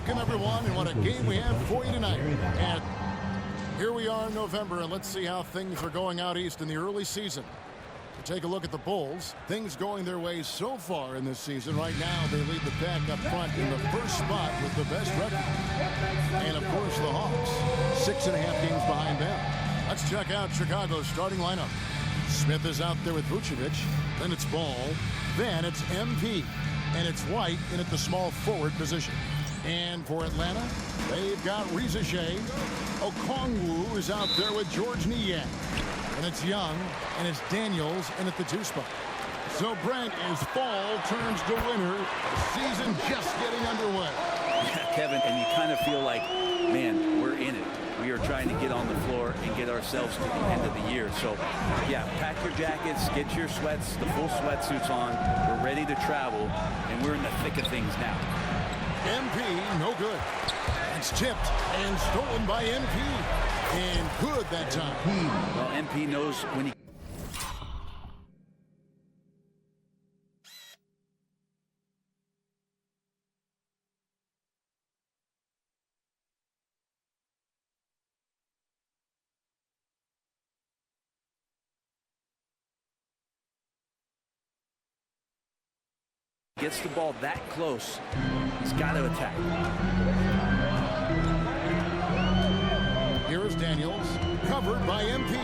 Welcome, everyone, and what a game we have for you tonight. And here we are in November, and let's see how things are going out east in the early season. To take a look at the Bulls, things going their way so far in this season. Right now, they lead the pack up front in the first spot with the best record. And, of course, the Hawks, 6.5 games behind them. Let's check out Chicago's starting lineup. Smith is out there with Vucevic. Then it's Ball. Then it's MP. And it's White in at the small forward position. And for Atlanta, they've got Reza Shea. Okongwu is out there with George Niang. And it's Young, and it's Daniels in at the 2 spot. So, Brent, as fall turns to winter, season just getting underway. Yeah, Kevin, and you kind of feel like, man, we're in it. We are trying to get on the floor and get ourselves to the end of the year. So, yeah, pack your jackets, get your sweats, the full sweatsuits on. We're ready to travel, and we're in the thick of things now. MP, no good. It's tipped and stolen by MP. And good that time. Well, MP knows when he... gets the ball that close, he's got to attack. Here is Daniels, covered by MP.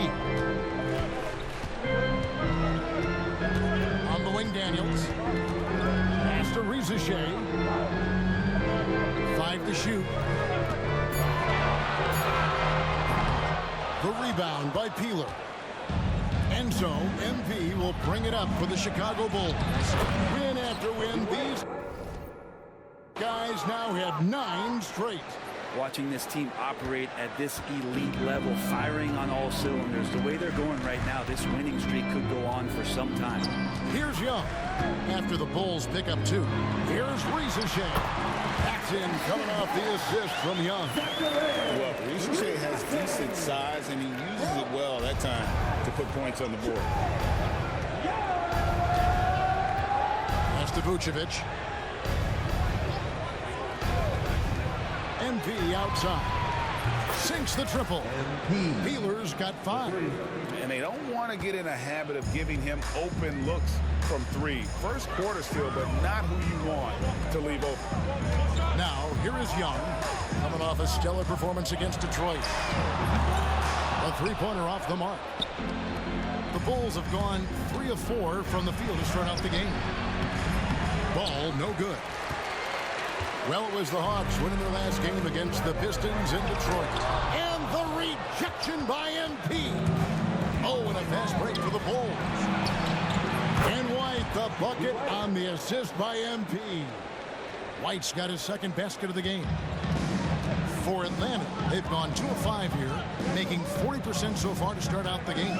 On the wing, Daniels. Pass to Reza Shea. 5 to shoot. The rebound by Peeler. And so, MP will bring it up for the Chicago Bulls. Win after win, these guys now have 9 straight. Watching this team operate at this elite level, firing on all cylinders. The way they're going right now, this winning streak could go on for some time. Here's Young. After the Bulls pick up 2. Here's Reza Shea. That's in, coming off the assist from Young. Well, Reza Shea has decent size, and he uses it well that time to put points on the board. That's to Vucevic. MP outside. Sinks the triple. Peeler's got 5. And they don't want to get in a habit of giving him open looks from 3. First quarter still, but not who you want to leave open. Now, here is Young, coming off a stellar performance against Detroit. A 3-pointer off the mark. The Bulls have gone 3 of 4 from the field to start out the game. Ball, no good. Well, it was the Hawks winning their last game against the Pistons in Detroit. And the rejection by MP. Oh, and a fast break for the Bulls. And White, the bucket on the assist by MP. White's got his second basket of the game. For Atlanta, they've gone 2 of 5 here, making 40% so far to start out the game.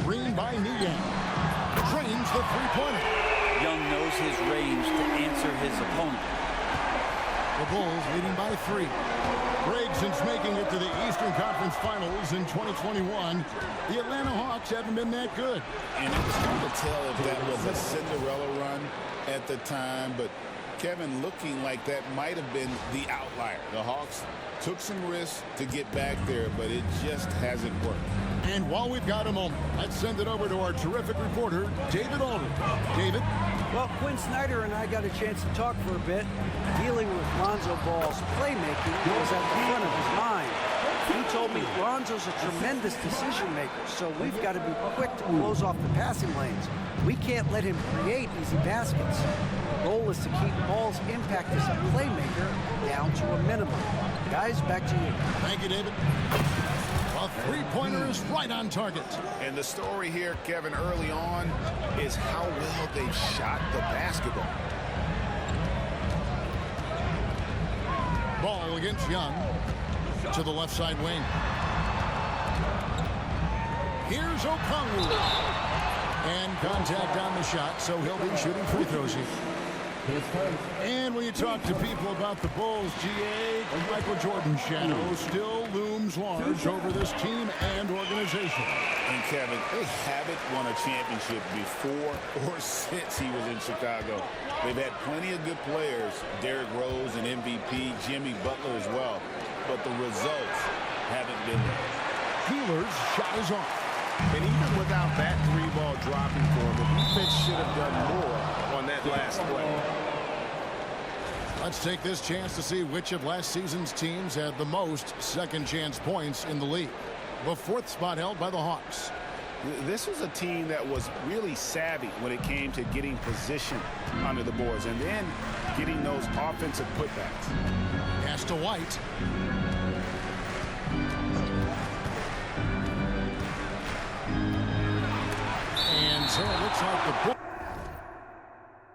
Screen by Niang. Drains the 3-pointer. Young knows his range to answer his opponent. The Bulls leading by 3. Greg, since making it to the Eastern Conference Finals in 2021, the Atlanta Hawks haven't been that good. And it was hard to tell if that was a Cinderella run at the time, but Kevin, looking like that might have been the outlier. The Hawks took some risks to get back there, but it just hasn't worked. And while we've got a moment, let's send it over to our terrific reporter, David Aldridge. David? Well, Quinn Snyder and I got a chance to talk for a bit. Dealing with Lonzo Ball's playmaking was at the front of his mind. He told me Lonzo's a tremendous decision maker, so we've got to be quick to close off the passing lanes. We can't let him create easy baskets. The goal is to keep Ball's impact as a playmaker down to a minimum. Guys, back to you. Thank you, David. A 3-pointer is right on target. And the story here, Kevin, early on is how well they've shot the basketball. Ball against Young to the left side wing. Here's Okongwu. And contact on the shot, so he'll be shooting free throws here. And when you talk to people about the Bulls, GA, Michael Jordan's shadow still looms large over this team and organization. And Kevin, they haven't won a championship before or since he was in Chicago. They've had plenty of good players, Derrick Rose and MVP, Jimmy Butler as well, but the results haven't been there. Wheeler's shot is off. And even without that three-ball dropping for him, the defense should have done more on that last play. Let's take this chance to see which of last season's teams had the most second-chance points in the league. The fourth spot held by the Hawks. This was a team that was really savvy when it came to getting position under the boards and then getting those offensive putbacks. Pass to White. And so it looks like the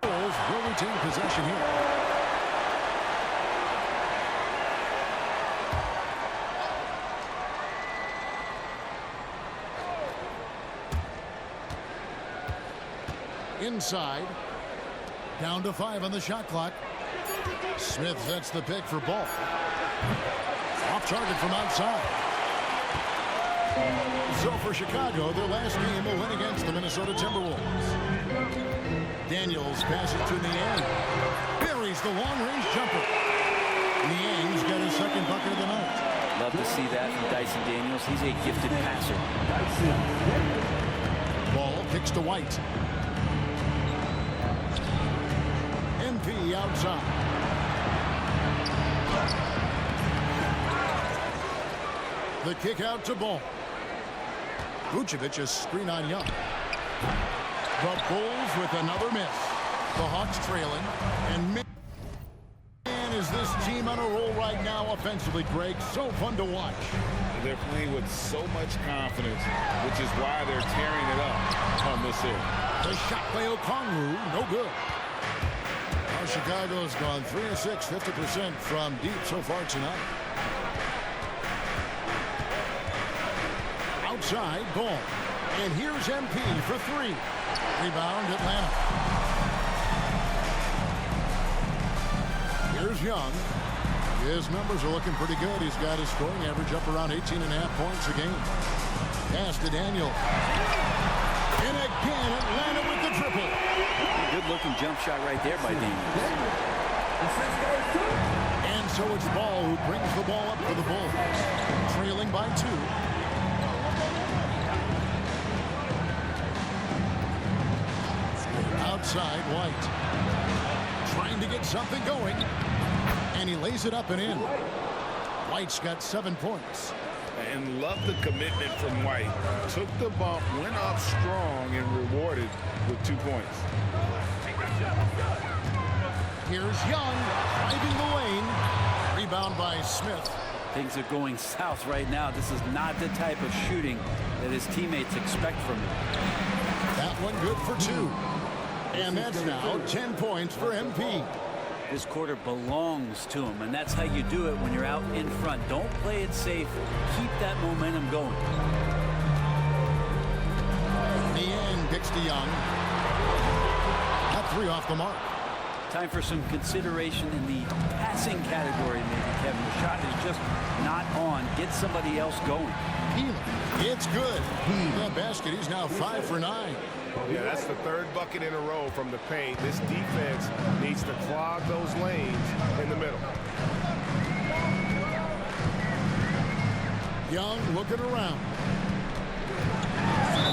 Bulls will retain possession here. Inside. Down to 5 on the shot clock. Smith sets the pick for Ball. Off target from outside. So for Chicago, their last game will win against the Minnesota Timberwolves. Daniels passes to Niang. Buries the long-range jumper. Niang's got his second bucket of the night. Love to see that from Dyson Daniels. He's a gifted passer. Ball kicks to White. MP outside. The kick out to Ball. Vucevic is screen on Young. The Bulls with another miss. The Hawks trailing. And man, is this team on a roll right now offensively, Greg. So fun to watch. They're playing with so much confidence, which is why they're tearing it up on this here. The shot by Okongwu, no good. Now Chicago's gone 3 of 6, 50% from deep so far tonight. Outside, Ball. And here's MP for 3. Rebound, Atlanta. Here's Young. His numbers are looking pretty good. He's got his scoring average up around 18.5 points a game. Pass to Daniel. And again, Atlanta with the triple. Good-looking jump shot right there by Daniels. And so it's Ball who brings the ball up for the Bulls. Trailing by 2. Outside, White. Trying to get something going. And he lays it up and in. White's got 7 points. And love the commitment from White. Took the bump, went up strong, and rewarded with 2 points. Here's Young driving the lane. Rebound by Smith. Things are going south right now. This is not the type of shooting that his teammates expect from him. That one good for 2. And that's now 10 points for MP. This quarter belongs to him, and that's how you do it when you're out in front. Don't play it safe. Keep that momentum going. Niang kicks to Young. That 3 off the mark. Time for some consideration in the passing category, maybe, Kevin. The shot is just not on. Get somebody else going. It's good. That basket, he's now 5 for 9. Yeah, that's the 3rd bucket in a row from the paint. This defense needs to clog those lanes in the middle. Young looking around.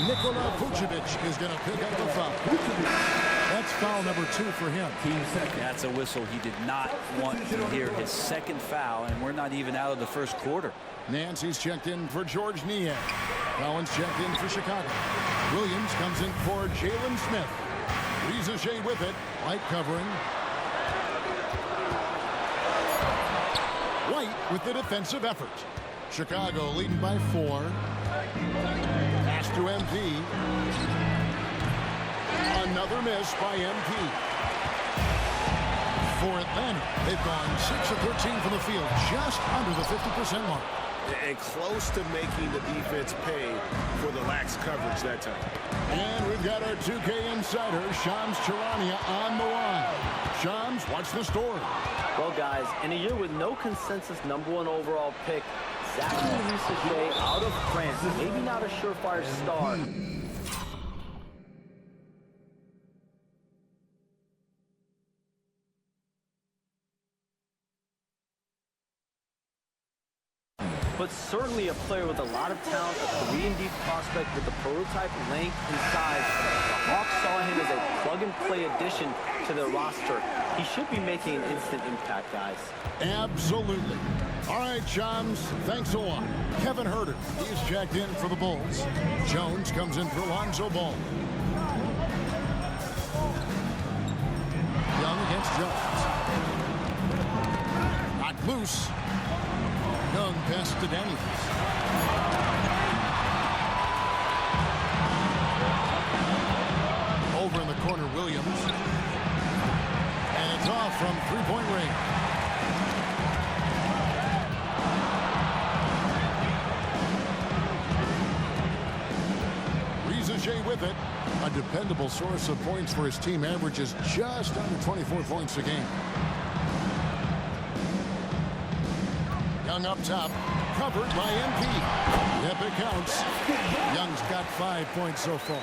Nikola Vucevic is going to pick up the foul. That's foul number 2 for him. That's a whistle he did not want to hear. His 2nd foul, and we're not even out of the 1st quarter. Nancy's checked in for George Niang. Collins checked in for Chicago. Williams comes in for Jalen Smith. Rizachet with it. Light covering. White with the defensive effort. Chicago leading by 4. Pass to MP. Another miss by MP. For Atlanta, they've gone 6 of 13 from the field, just under the 50% mark. and close to making the defense pay for the lax coverage that time. And we've got our 2K insider, Shams Charania, on the line. Shams, what's the story? Well, guys, in a year with no consensus #1 overall pick, Zachary Risacher out of France, maybe not a surefire star. But certainly a player with a lot of talent, a 3-and-D prospect with the prototype length and size. The Hawks saw him as a plug-and-play addition to their roster. He should be making an instant impact, guys. Absolutely. All right, Shams, thanks a lot. Kevin Huerter, he's checked in for the Bulls. Jones comes in for Lonzo Ball. Young against Jones. Knocked loose. Young pass to Daniels. Over in the corner, Williams. And it's off from three-point range. Risacher with it. A dependable source of points for his team, averages just under 24 points a game. Young up top, covered by MP. Yep, it counts. Young's got 5 points so far.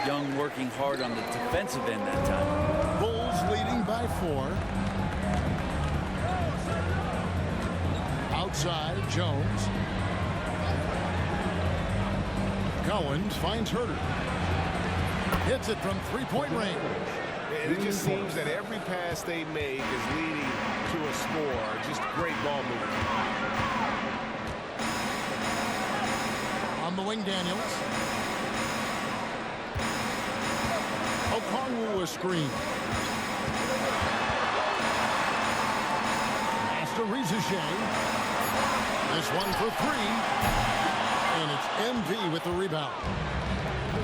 Young working hard on the defensive end that time. Bulls leading by 4. Outside, Jones. Cowens finds Huerter. Hits it from three-point range. And it just seems that every pass they make is leading to a score. Just great ball movement. On the wing, Daniels. Okongwu a screen. Pass to Risacher. This one for 3. And it's MV with the rebound.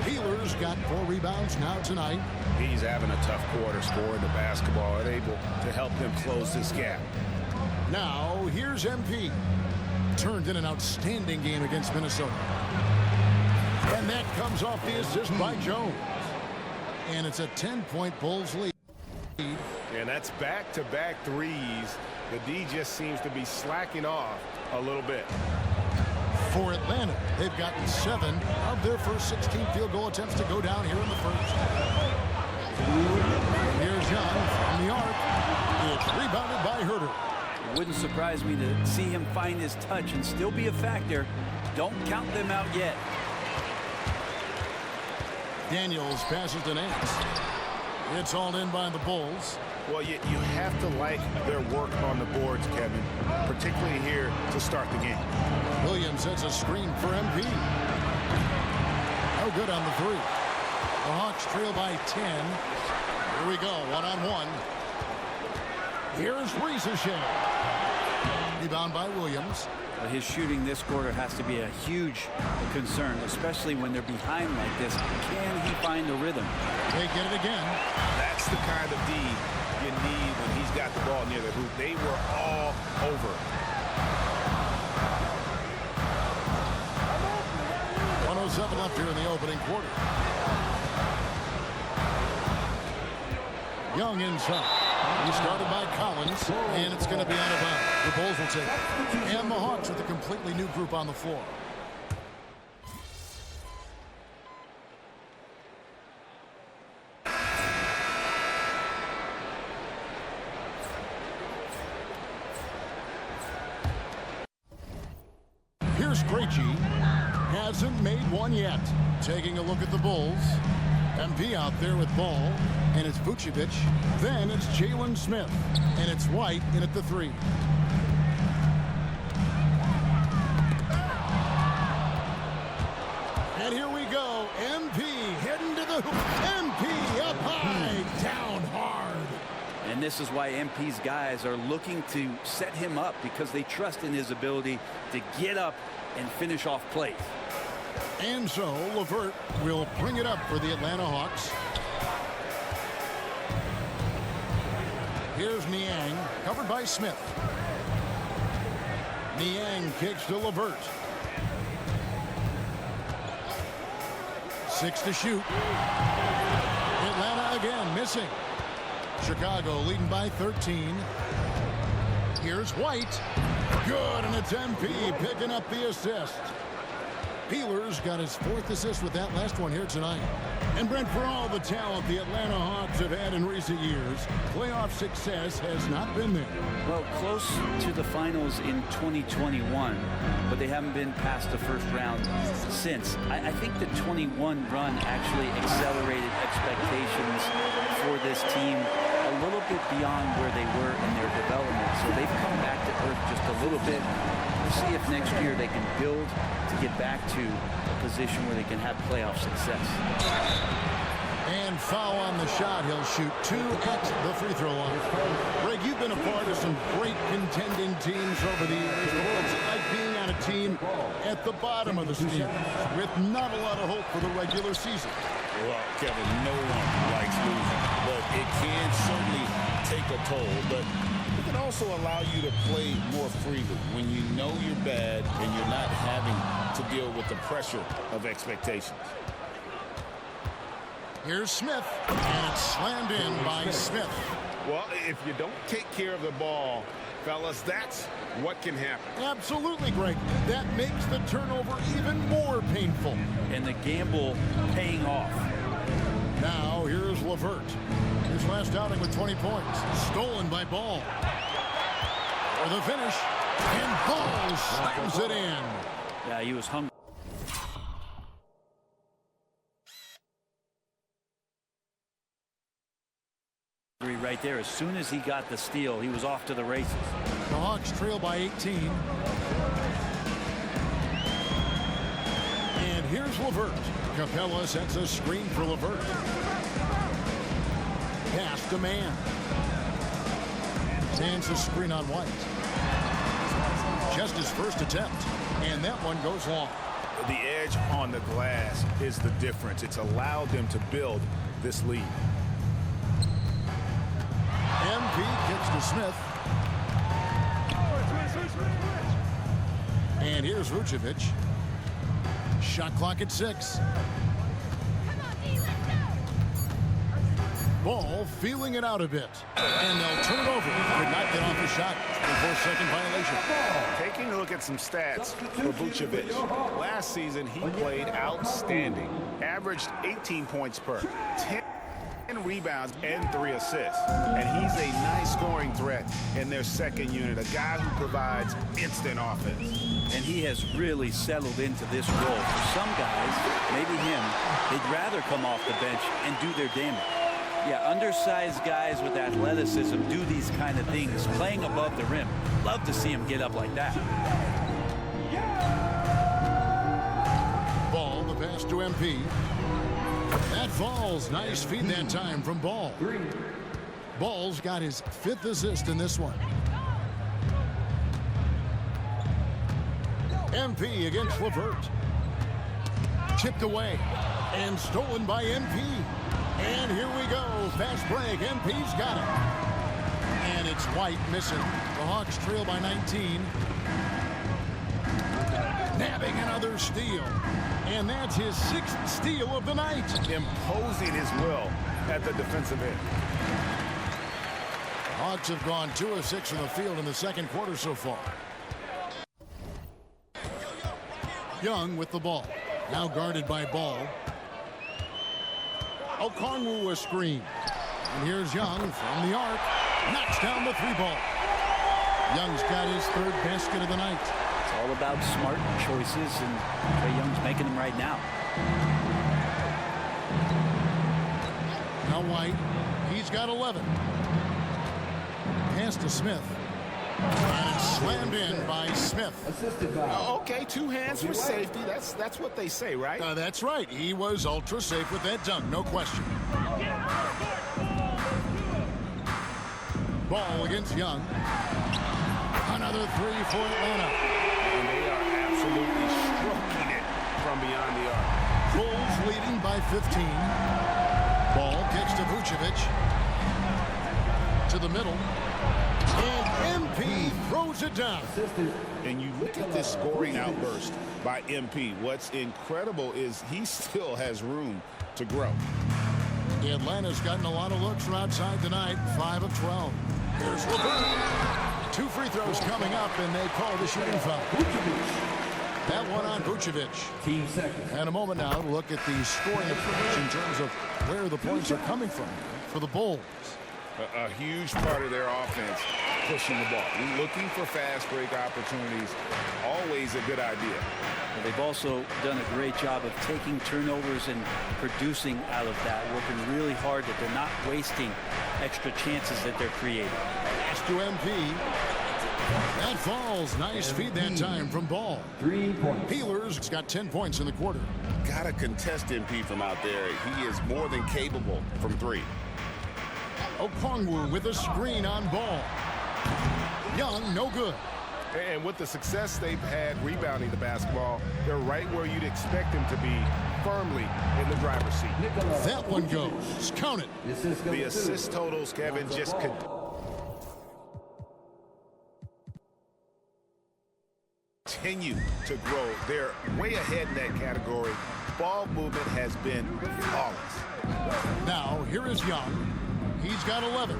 Peeler's got 4 rebounds now tonight. He's having a tough quarter scoring the basketball and able to help them close this gap. Now, here's MP. Turned in an outstanding game against Minnesota. And that comes off the assist by Jones. And it's a 10-point Bulls lead. And that's back-to-back threes. The D just seems to be slacking off a little bit. For Atlanta, they've gotten 7 of their first 16 field goal attempts to go down here in the first. Here's Young from the arc. It's rebounded by Huerter. It wouldn't surprise me to see him find his touch and still be a factor. Don't count them out yet. Daniels passes to Nance. It's all in by the Bulls. Well, you have to like their work on the boards, Kevin, particularly here to start the game. Williams sets a screen for MP. No good on the 3. The Hawks trail by 10. Here we go, one-on-one. Here's Risacher. Rebound by Williams. His shooting this quarter has to be a huge concern, especially when they're behind like this. Can he find the rhythm? They get it again. That's the kind of D you need when he's got the ball near the hoop. They were all over. 1:07 left here in the opening quarter. Young inside. He started by Collins, and it's going to be out of bounds. The Bulls will take it. And the Hawks with a completely new group on the floor. Here's Krejci. Hasn't made one yet. Taking a look at the Bulls. MP out there with ball, and it's Vucevic. Then it's Jalen Smith, and it's White in at the 3. And here we go. MP heading to the hoop. MP up high, down hard. And this is why MP's guys are looking to set him up, because they trust in his ability to get up and finish off plays. And so LeVert will bring it up for the Atlanta Hawks. Here's Niang, covered by Smith. Niang kicks to LeVert. 6 to shoot. Atlanta again missing. Chicago leading by 13. Here's White. Good, and it's MP picking up the assist. Peeler's got his 4th assist with that last one here tonight. And Brent, for all the talent the Atlanta Hawks have had in recent years, playoff success has not been there. Well, close to the finals in 2021, but they haven't been past the first round since. I think the 21 run actually accelerated expectations for this team a little bit beyond where they were in their development. So they've come back to earth just a little bit. We'll see if next year they can build to get back to a position where they can have playoff success. And foul on the shot. He'll shoot 2 at the free throw line. Greg, you've been a part of some great contending teams over the years. What's it like being on a team at the bottom of the standings with not a lot of hope for the regular season? Well, Kevin, no one likes losing, but it can certainly take a toll. But it can also allow you to play more freely when you know you're bad and you're not having to deal with the pressure of expectations. Here's Smith, and it's slammed in by Smith. Well, if you don't take care of the ball, fellas, that's what can happen. Absolutely, Greg. That makes the turnover even more painful. And the gamble paying off. Now, here's LeVert. His last outing with 20 points. Stolen by Ball. For the finish. And Ball slams it in. Yeah, he was hungry. Right there. As soon as he got the steal, he was off to the races. The Hawks trail by 18. And here's LeVert. Capella sets a screen for LeVert. Pass to Mann. Stands a screen on White. Just his first attempt. And that one goes long. The edge on the glass is the difference. It's allowed them to build this lead. MP kicks to Smith. And here's Vucevic. Shot clock at 6. Ball feeling it out a bit. And they'll turn it over. Could not get off the shot before second violation. Taking a look at some stats for Vucevic. Last season, he played outstanding. Averaged 18 points per. 10 rebounds and 3 assists. And he's a nice scoring threat in their second unit, a guy who provides instant offense. And he has really settled into this role. For some guys, maybe him, they'd rather come off the bench and do their damage. Yeah, undersized guys with athleticism do these kind of things, playing above the rim. Love to see him get up like that. Ball, the pass to MP. That falls. Nice feed that time from Ball. Ball's got his 5th assist in this one. MP against LeVert. Chipped away and stolen by MP. And here we go. Fast break. MP's got it. And it's White missing. The Hawks trail by 19. Nabbing another steal. And that's his 6th steal of the night. Imposing his will at the defensive end. The Hawks have gone 2 of 6 from the field in the second quarter so far. Young with the ball. Now guarded by Ball. Okongwu a screen. And here's Young from the arc. Knocks down the 3-ball. Young's got his 3rd basket of the night. It's all about smart choices, and Trae Young's making them right now. Now White. He's got 11. Pass to Smith. And it's slammed in by Smith. Okay, 2 hands for safety. That's what they say, right? That's right. He was ultra safe with that dunk, no question. Ball against Young. Another 3 for Atlanta. And they are absolutely stroking it from beyond the arc. Bulls leading by 15. Ball kicks to Vucevic. To the middle. And MP throws brings it down. And you look at this scoring outburst by MP. What's incredible is he still has room to grow. Atlanta's gotten a lot of looks from outside tonight. 5 of 12. Here's LeVert. 2 free throws coming up, and they call the shooting foul. That one on Vucevic. Team second. And a moment now to look at the scoring approach in terms of where the points are coming from for the Bulls. A huge part of their offense, pushing the ball, looking for fast break opportunities. Always a good idea. Well, they've also done a great job of taking turnovers and producing out of that, working really hard that they're not wasting extra chances that they're creating. Pass to MP. That falls. Nice feed that time from Ball. 3 points. Peeler's got 10 points in the quarter. Got to contest MP from out there. He is more than capable from 3. Okongwu with a screen on Ball. Young, no good. And with the success they've had rebounding the basketball, they're right where you'd expect them to be, firmly in the driver's seat. That one goes. Count it. The assist totals, Kevin, just could. Continue to grow. They're way ahead in that category. Ball movement has been flawless. Now, here is Young. He's got 11.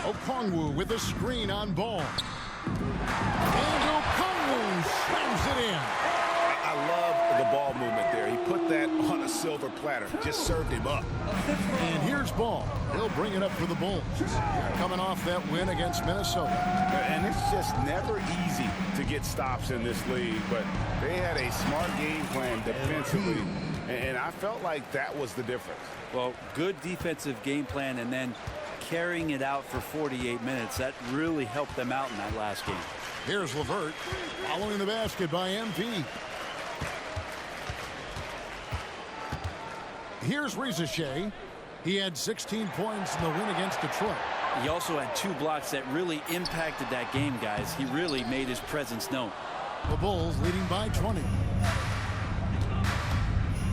Okongwu with a screen on Ball. And Okongwu slams it in. I love the ball movement there. He put that on a silver platter. Just served him up. And here's Ball. He'll bring it up for the Bulls. Coming off that win against Minnesota. And it's just never easy to get stops in this league, but they had a smart game plan defensively, and I felt like that was the difference. Well, good defensive game plan and then carrying it out for 48 minutes. That really helped them out in that last game. Here's LeVert following the basket by MP. Here's Rizachet. He had 16 points in the win against Detroit. He also had 2 blocks that really impacted that game, guys. He really made his presence known. The Bulls leading by 20.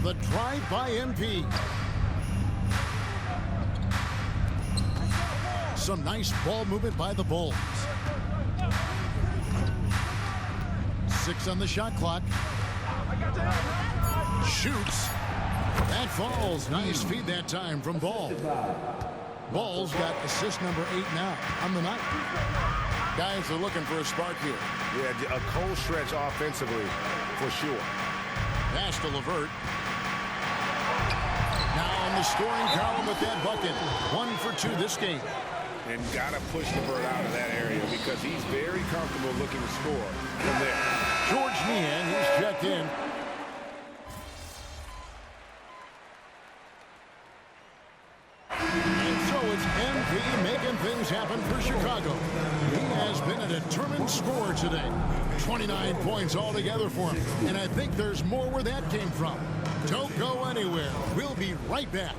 The drive by MP. Some nice ball movement by the Bulls. 6 on the shot clock. Shoots. That falls. Nice feed that time from Ball. Ball's got assist number 8 now on the night. Guys are looking for a spark here. Yeah, a cold stretch offensively, for sure. Pass to LeVert. Now on the scoring column with that bucket. 1 for 2 this game. And got to push LeVert out of that area because he's very comfortable looking to score from there. George Niang, he's checked in. And so it's MP making things happen for Chicago. He has been a determined scorer today. 29 points altogether for him. And I think there's more where that came from. Don't go anywhere. We'll be right back.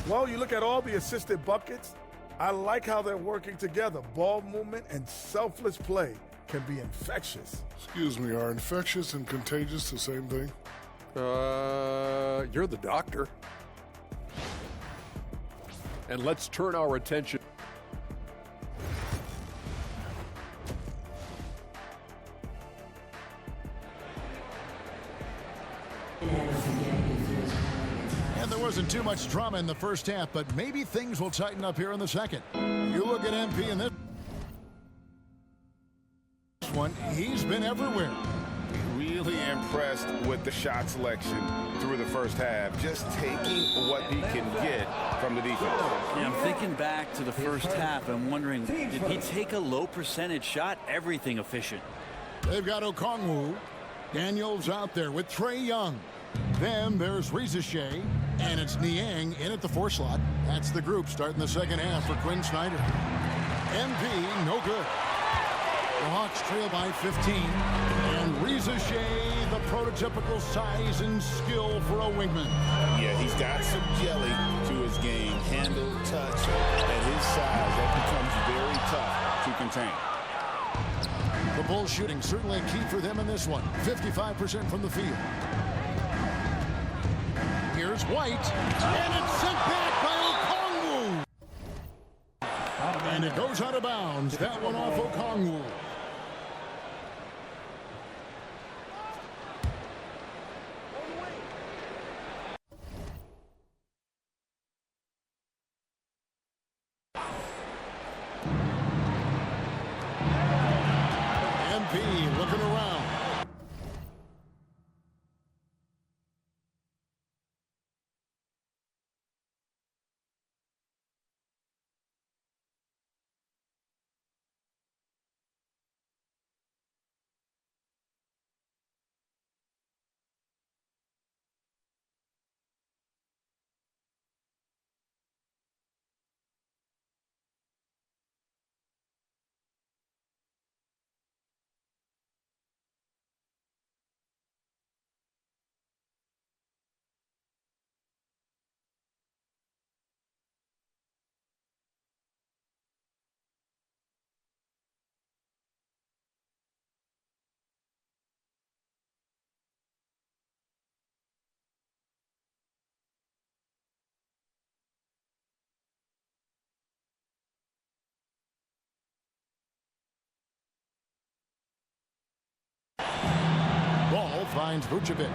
Well, you look at all the assisted buckets, I like how they're working together. Ball movement and selfless play can be infectious. Excuse me, are infectious and contagious the same thing? You're the doctor. And let's turn our attention. And there wasn't too much drama in the first half, but maybe things will tighten up here in the second. You look at MP in this one, he's been everywhere. Really impressed with the shot selection through the first half. Just taking what he can get from the defense. Yeah, I'm thinking back to the first half. I'm wondering, did he take a low percentage shot? Everything efficient. They've got Okongwu. Daniels out there with Trae Young. Then there's Rizachet, and it's Niang in at the 4 slot. That's the group starting the second half for Quinn Snyder. MP, no good. The Hawks trail by 15. And Rizachet, the prototypical size and skill for a wingman. Yeah, he's got some jelly to his game. Handle, touch, at his size, that becomes very tough to contain. The Bulls shooting certainly a key for them in this one. 55% from the field. Here's White, and it's sent back by Okongwu. it goes out of bounds. That one off Okongwu. MP looking around. Ball finds Vucevic.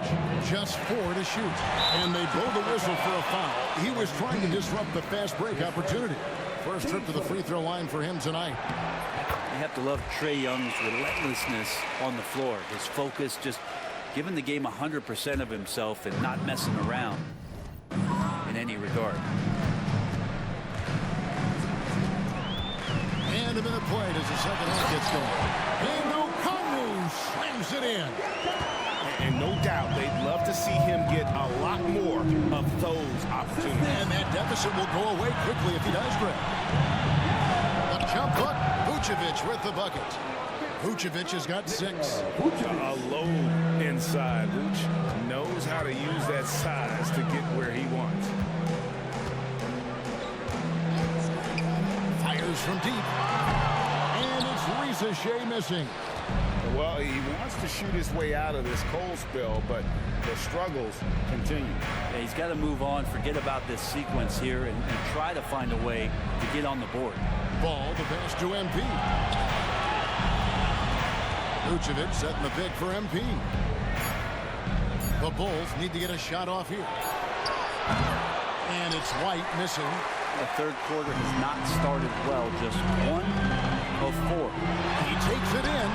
Just 4 to shoot. And they blow the whistle for a foul. He was trying to disrupt the fast break opportunity. First trip to the free throw line for him tonight. You have to love Trae Young's relentlessness on the floor. His focus, just giving the game 100% of himself and not messing around in any regard. And a minute played as the second half gets going. And Okongwu slams it in. And no doubt they'd love to see him get a lot more of those opportunities. And that deficit will go away quickly if he does grab. The jump hook. Vucevic with the bucket. Vucevic has got 6. A load inside. Vuce knows how to use that size to get where he wants. Fires from deep. And it's Risa Shea missing. Well, he wants to shoot his way out of this cold spell, but the struggles continue. Yeah, he's got to move on, forget about this sequence here, and try to find a way to get on the board. Ball, the pass to MP. Vucevic setting the pick for MP. The Bulls need to get a shot off here. And it's White missing. The third quarter has not started well, just 1 of 4. He takes it in,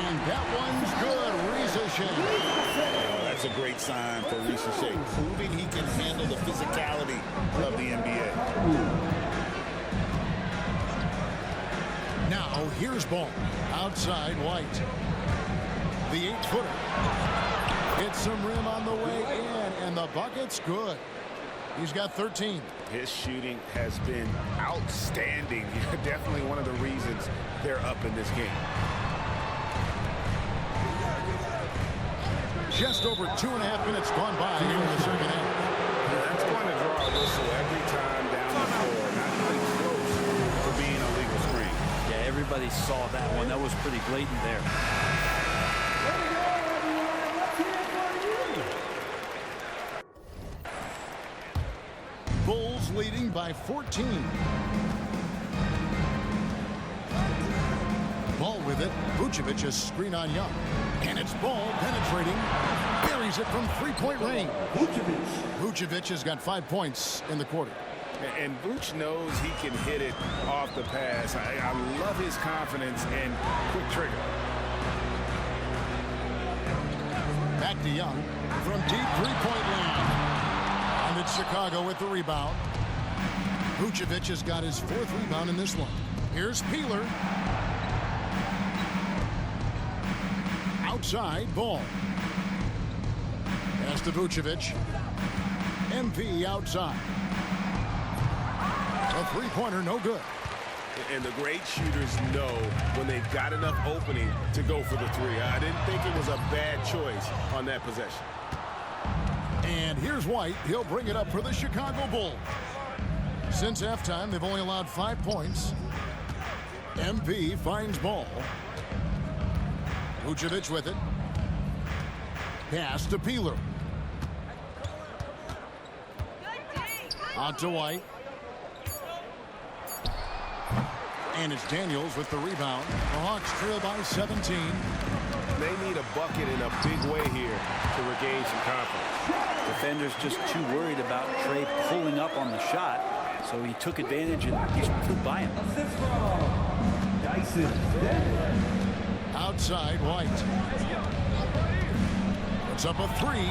and that one's good. Risa Shea. That's a great sign for Risa Shea, proving he can handle the physicality of the NBA. Now here's Ball. Outside White. The 8-footer. Hits some rim on the way in, and the bucket's good. He's got 13. His shooting has been outstanding. Definitely one of the reasons they're up in this game. Just over 2.5 minutes gone by here in the second half. That's going to draw a whistle every time down the floor. Not even close to being a legal screen. Yeah, everybody saw that one. That was pretty blatant there. Bulls leading by 14. Ball with it. Vucevic is screen on Young. And it's Ball penetrating. Buries it from 3-point range. Vucevic has got 5 points in the quarter. And Vooch knows he can hit it off the pass. I love his confidence and quick trigger. Back to Young from deep 3-point land. And it's Chicago with the rebound. Vucevic has got his 4th rebound in this one. Here's Peeler. Outside, Ball. Pass to Vucevic. MP outside. A 3-pointer, no good. And the great shooters know when they've got enough opening to go for the 3. I didn't think it was a bad choice on that possession. And here's White. He'll bring it up for the Chicago Bulls. Since halftime, they've only allowed 5 points. MP finds Ball. Vucevic with it. Pass to Peeler. Out to White. And it's Daniels with the rebound. The Hawks trail by 17. They need a bucket in a big way here to regain some confidence. Defenders just too worried about Trey pulling up on the shot, so he took advantage and he flew by him. Outside, White. Puts up a three.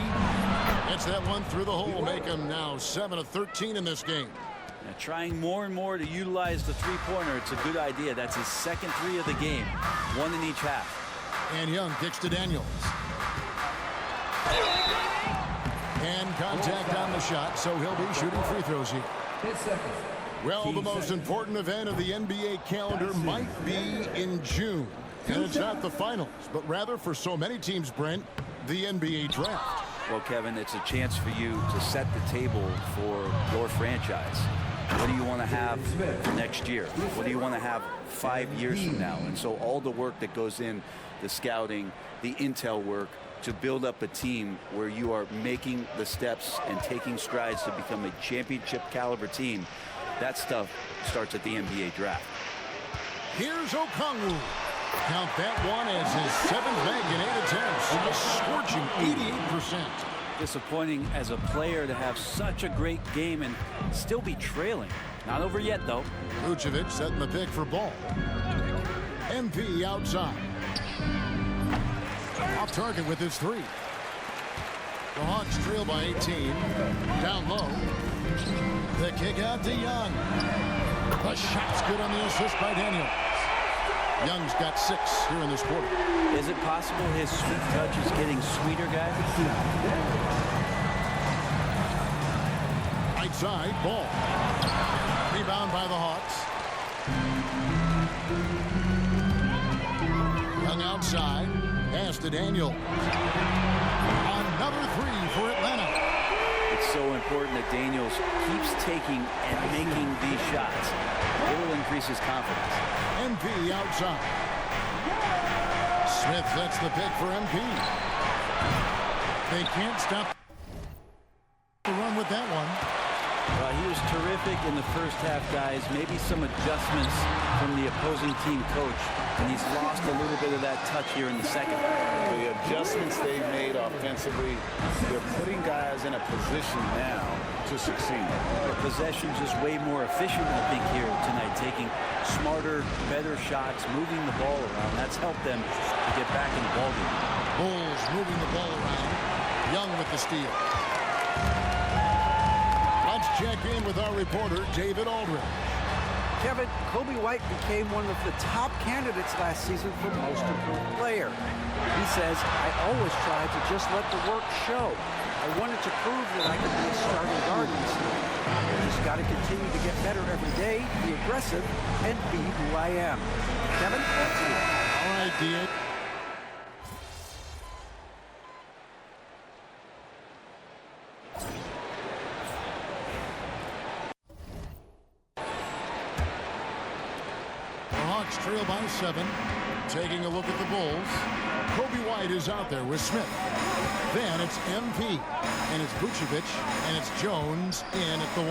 Gets that one through the hole. Make him now 7 of 13 in this game. Now, trying more and more to utilize the three-pointer. It's a good idea. That's his second three of the game. One in each half. And Young kicks to Daniels. And contact on the shot, so he'll be shooting free throws here. Well, the most important event of the NBA calendar might be in June. And it's not the finals, but rather for so many teams, Brent, the NBA draft. Well, Kevin, it's a chance for you to set the table for your franchise. What do you want to have for next year? What do you want to have 5 years from now? And so all the work that goes in, the scouting, the intel work, to build up a team where you are making the steps and taking strides to become a championship caliber team, that stuff starts at the NBA draft. Here's Okongwu. Count that one as his 7th bank in 8 attempts. A scorching 88%. Disappointing as a player to have such a great game and still be trailing. Not over yet, though. Vucevic setting the pick for Ball. MP outside. Off target with his three. The Hawks trail by 18. Down low. The kick out to Young. The shot's good on the assist by Daniels. Young's got 6 here in this quarter. Is it possible his sweet touch is getting sweeter, guys? Right side, Ball. Rebound by the Hawks. Young outside. Pass to Daniel. Another three for Atlanta. It's so important that Daniels keeps taking and making these shots. It will increase his confidence. MP outside. Smith sets the pick for MP. They can't stop the run with that one. Well, he was terrific in the first half, guys. Maybe some adjustments from the opposing team coach, and he's lost a little bit of that touch here in the second. The adjustments they've made offensively, they're putting guys in a position now to succeed. The possession's just way more efficient, I think, here tonight, taking smarter, better shots, moving the ball around. That's helped them to get back in the ballgame. Bulls moving the ball around. Young with the steal. Let's check in with our reporter, David Aldridge. Kevin, Coby White became one of the top candidates last season for Most Improved Player. He says, I always tried to just let the work show. I wanted to prove that I could be a starting guard this year. I just got to continue to get better every day, be aggressive, and be who I am. Kevin, back to you. All right, D.A. Trail by 7. Taking a look at the Bulls. Coby White is out there with Smith. Then it's MP. And it's Vucevic. And it's Jones in at the 1.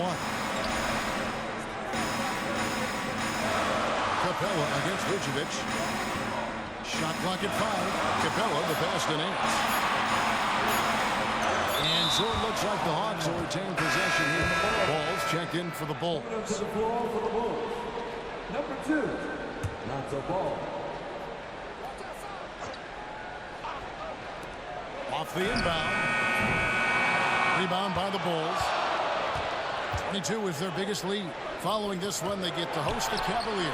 Capella against Vucevic. Shot clock at 5. Capella the pass to Nance. And so it looks like the Hawks will retain possession here. Balls checked in for the Bulls. Number 2. Lonzo Ball. Off the inbound. Rebound by the Bulls. 22 is their biggest lead. Following this one, they get to host the Cavaliers.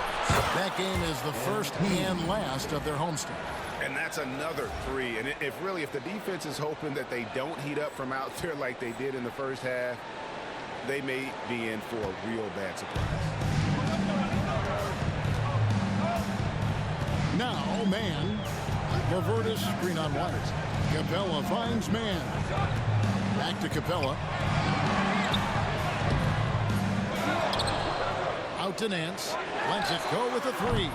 That game is the first and last of their homestand. And that's another 3. And if the defense is hoping that they don't heat up from out there like they did in the first half, they may be in for a real bad surprise. Now, man. Lavertis, screen on White. Capella finds man. Back to Capella. Out to Nance. Lets it go with a 3.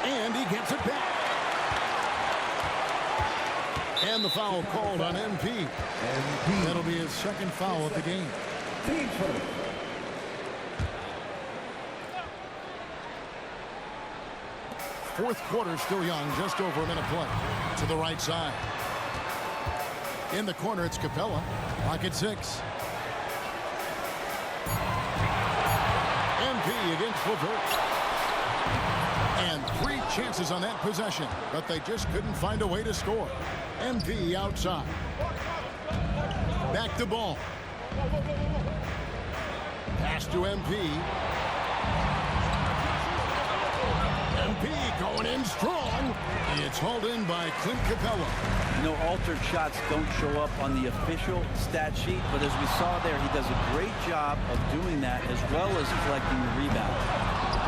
And he gets it back. And the foul called on MP. That'll be his second foul of the game. fourth quarter still young, just over a minute play. To the right side. In the corner, it's Capella. Clock at 6. MP against LeVert. And 3 chances on that possession, but they just couldn't find a way to score. MP outside. Back to Ball. Pass to MP. MP going in strong. It's hauled in by Clint Capella. You know, altered shots don't show up on the official stat sheet, but as we saw there, he does a great job of doing that as well as collecting the rebound.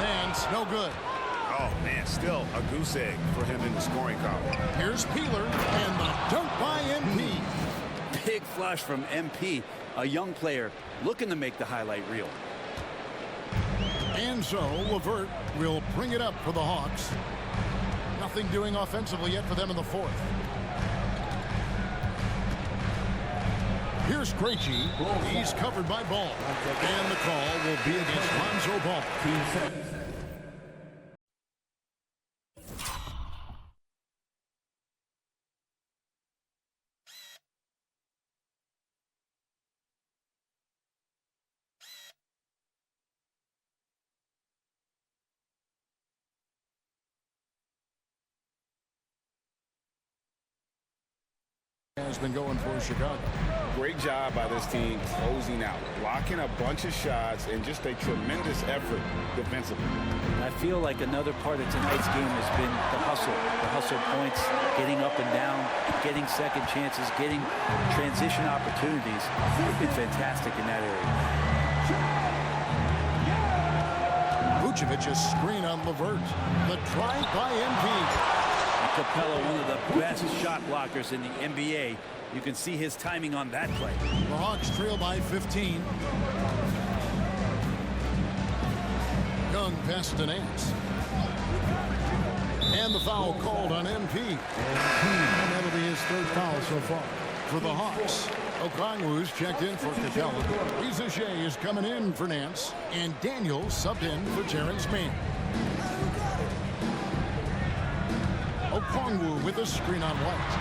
And no good. Oh, man, still a goose egg for him in the scoring column. Here's Peeler, and the dunk by MP. Big flush from MP, a young player looking to make the highlight reel. And so LeVert will bring it up for the Hawks. Nothing doing offensively yet for them in the fourth. Here's Krejci. He's covered by Ball. And the call will be against Lonzo Ball. Has been going for Chicago. Great job by this team closing out, blocking a bunch of shots, and just a tremendous effort defensively. I feel like another part of tonight's game has been the hustle points, getting up and down, getting second chances, getting transition opportunities. They've been fantastic in that area. Vucevic, a screen on LeVert. The drive by MP. Capella, one of the best shot blockers in the NBA. You can see his timing on that play. The Hawks trail by 15. Young passes to Nance. And the foul called on MP. And that'll be his third foul so far. For the Hawks, Okongwu's checked in for Capella. Rizachet is coming in for Nance. And Daniels subbed in for Terrence Mann. Okongwu with a screen on White.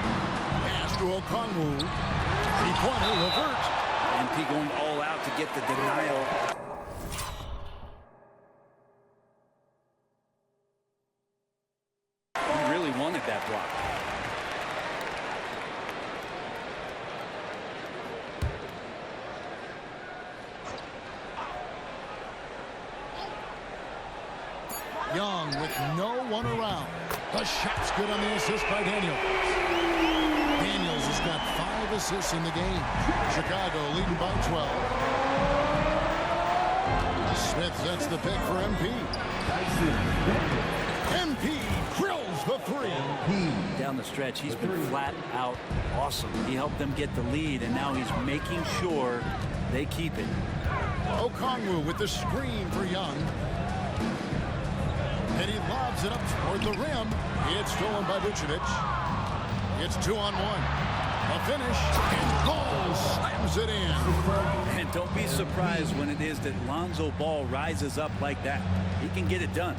Pass to Okongwu. 3-pointer, LeVert. MP going all out to get the denial. He really wanted that block. Young with no one around. The shot's good on the assist by Daniels. Daniels has got 5 assists in the game. Chicago leading by 12. Smith sets the pick for MP. MP drills the 3. Down the stretch, he's been flat out awesome. He helped them get the lead, and now he's making sure they keep it. Okongwu with the screen for Young. And he lobs it up toward the rim. It's stolen by Vucevic. It's 2-on-1. A finish, and Ball slams it in. And don't be surprised when it is that Lonzo Ball rises up like that. He can get it done.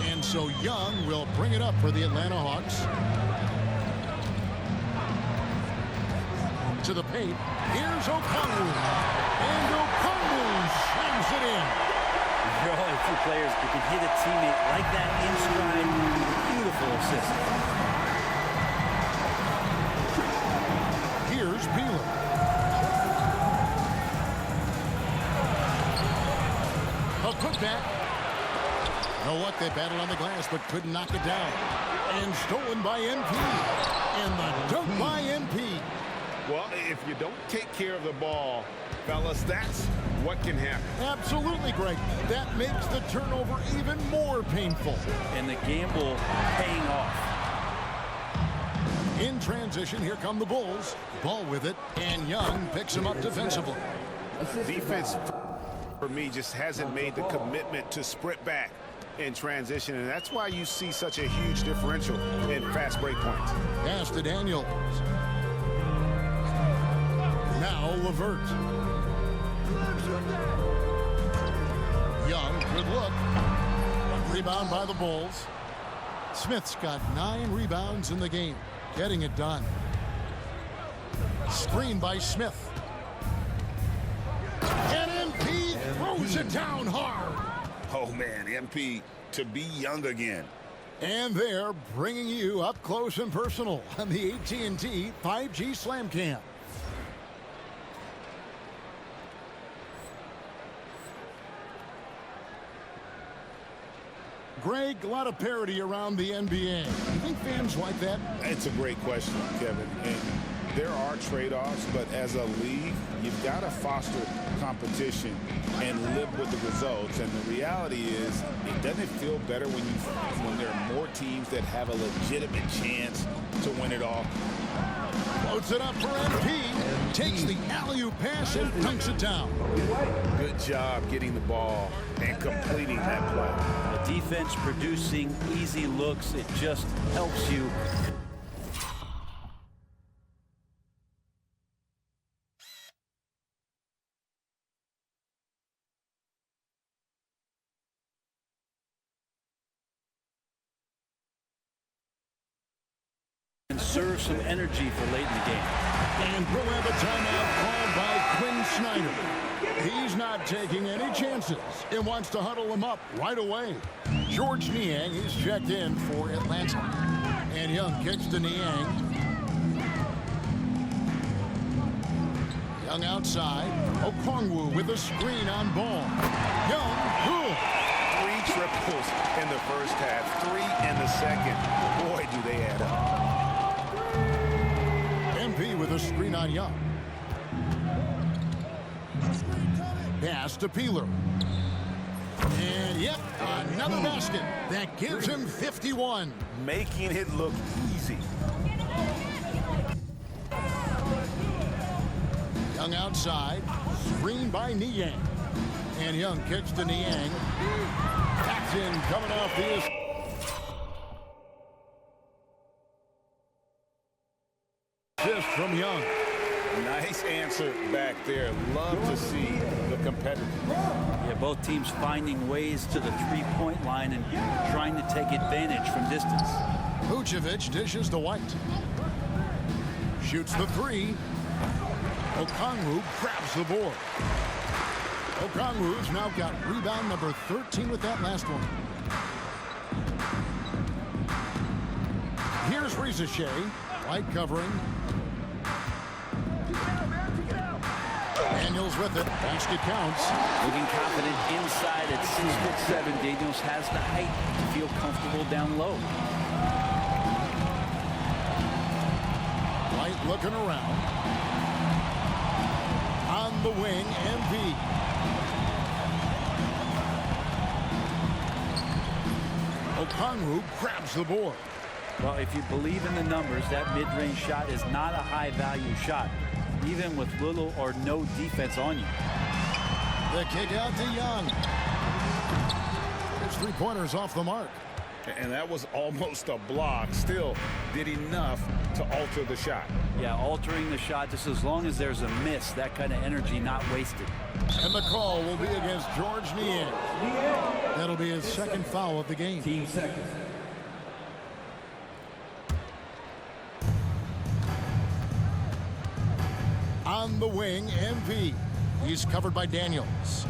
And so Young will bring it up for the Atlanta Hawks. To the paint. Here's Okongwu. And Okongwu slams it in. There are only 2 players who can hit a teammate like that in stride. Beautiful assist. Here's Peeler. A putback. You know what? They battled on the glass, but couldn't knock it down. And stolen by MP. And the dunk by MP. Well, if you don't take care of the ball, fellas, that's what can happen. Absolutely, Greg. That makes the turnover even more painful. And the gamble paying off. In transition, here come the Bulls. Ball with it, and Young picks him up defensively. Defense, for me, just hasn't made the commitment to sprint back in transition, and that's why you see such a huge differential in fast break points. Pass to Daniels. Now LeVert. Young, good look. Rebound by the Bulls. Smith's got 9 rebounds in the game, getting it done. Screen by Smith. And MP throws it down hard. Oh, man, MP to be young again. And they're bringing you up close and personal on the AT&T 5G Slam Cam. Greg, a lot of parity around the NBA. You think fans like that? It's a great question, Kevin. And there are trade-offs, but as a league, you've got to foster competition and live with the results. And the reality is, it doesn't feel better when there are more teams that have a legitimate chance to win it all. Floats it up for MP. Takes the alley-oop pass and dunks it down. Good job getting the ball and completing that play. The defense producing easy looks. It just helps you. Conserve some energy for late in the game. And we'll have a timeout called by Quinn Snyder. He's not taking any chances and wants to huddle him up right away. George Niang is checked in for Atlanta. And Young kicks to Niang. Young outside. Okongwu with a screen on ball. Young, good. 3 triples in the first half, 3 in the second. Boy, do they add up. MP with a screen on Young. Pass to Peeler. And yep, another basket. That gives him 51. Making it look easy. Young outside. Screen by Niang. And Young kicks to Niang. Back in coming off the assist. From Young. Nice answer back there. Love to see the competitor. Yeah, both teams finding ways to the three-point line and trying to take advantage from distance. Vucevic dishes to White. Shoots the 3. Okongwu grabs the board. Okongwu's now got rebound number 13 with that last one. Here's Rizachet. White covering. Daniels with it. Basket counts. Looking confident inside at 6'7". Daniels has the height to feel comfortable down low. White looking around. On the wing, MV. Okongwu grabs the board. Well, if you believe in the numbers, that mid-range shot is not a high-value shot, even with little or no defense on you. The kick out to Young. His 3-pointers off the mark. And that was almost a block. Still did enough to alter the shot. Yeah, altering the shot just as long as there's a miss, that kind of energy not wasted. And the call will be against George Niang. That'll be his second foul of the game. Team seconds. On the wing, MV. He's covered by Daniels.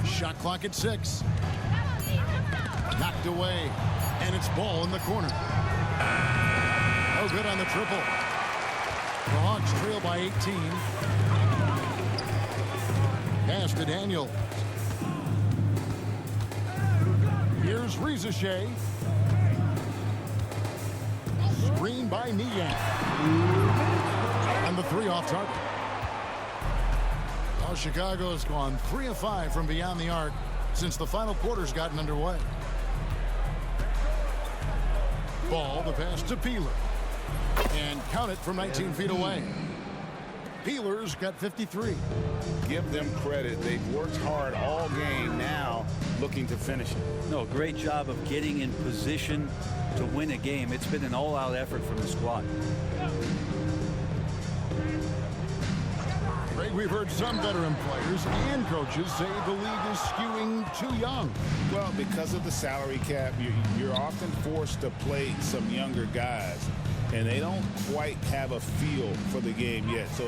Shot clock at 6. Knocked away. And it's ball in the corner. No good on the triple. The Hawks trail by 18. Pass to Daniels. Here's Rizachet. Screen by Niang. And the 3 off target. Well, Chicago's gone 3 of 5 from beyond the arc since the final quarter's gotten underway. Ball, the pass to Peeler. And count it from 19 feet away. Peeler's got 53. Give them credit. They've worked hard all game, now looking to finish it. No, great job of getting in position to win a game. It's been an all-out effort from the squad. Great Greg, we've heard some veteran players and coaches say the league is skewing too young. Well, because of the salary cap, you're often forced to play some younger guys, and they don't quite have a feel for the game yet. So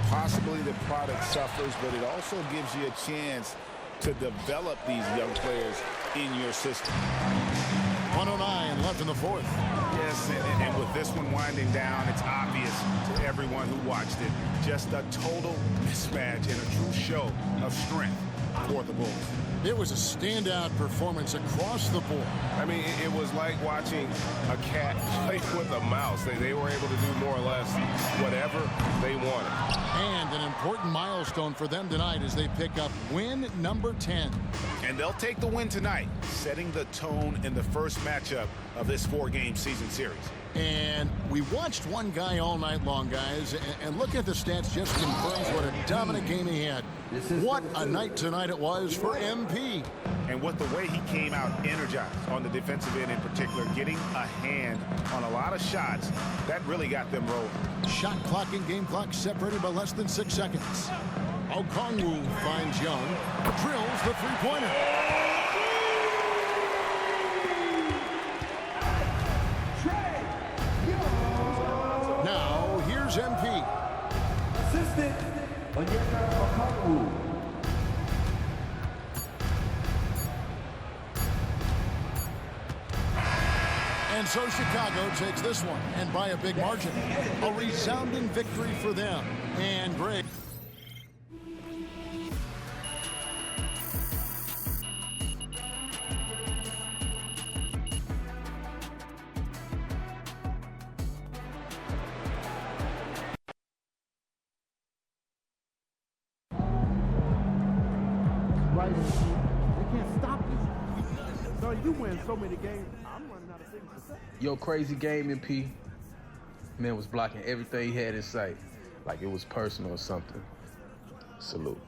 possibly the product suffers, but it also gives you a chance to develop these young players in your system. 109 left in the fourth. Yes, and with this one winding down, it's obvious to everyone who watched it. Just a total mismatch and a true show of strength for the Bulls. It was a standout performance across the board. I mean, it was like watching a cat play with a mouse. They were able to do more or less whatever they wanted. And an important milestone for them tonight as they pick up win number 10. And they'll take the win tonight, setting the tone in the first matchup of this 4-game season series. And we watched one guy all night long, guys, and look at the stats just confirms what a dominant game he had. What a night tonight it was for MP. And with the way he came out energized on the defensive end in particular, getting a hand on a lot of shots, that really got them rolling. Shot clock and game clock separated by less than 6 seconds. Okongwu finds Young, drills the three-pointer. Now, here's MP. Assistant, Onyeka Okongwu. And so Chicago takes this one, and by a big margin. A resounding victory for them. And Greg. They can't stop you. So you win so many games. I'm running out of things to say. Yo, crazy game, MP. Man was blocking everything he had in sight, like it was personal or something. Salute.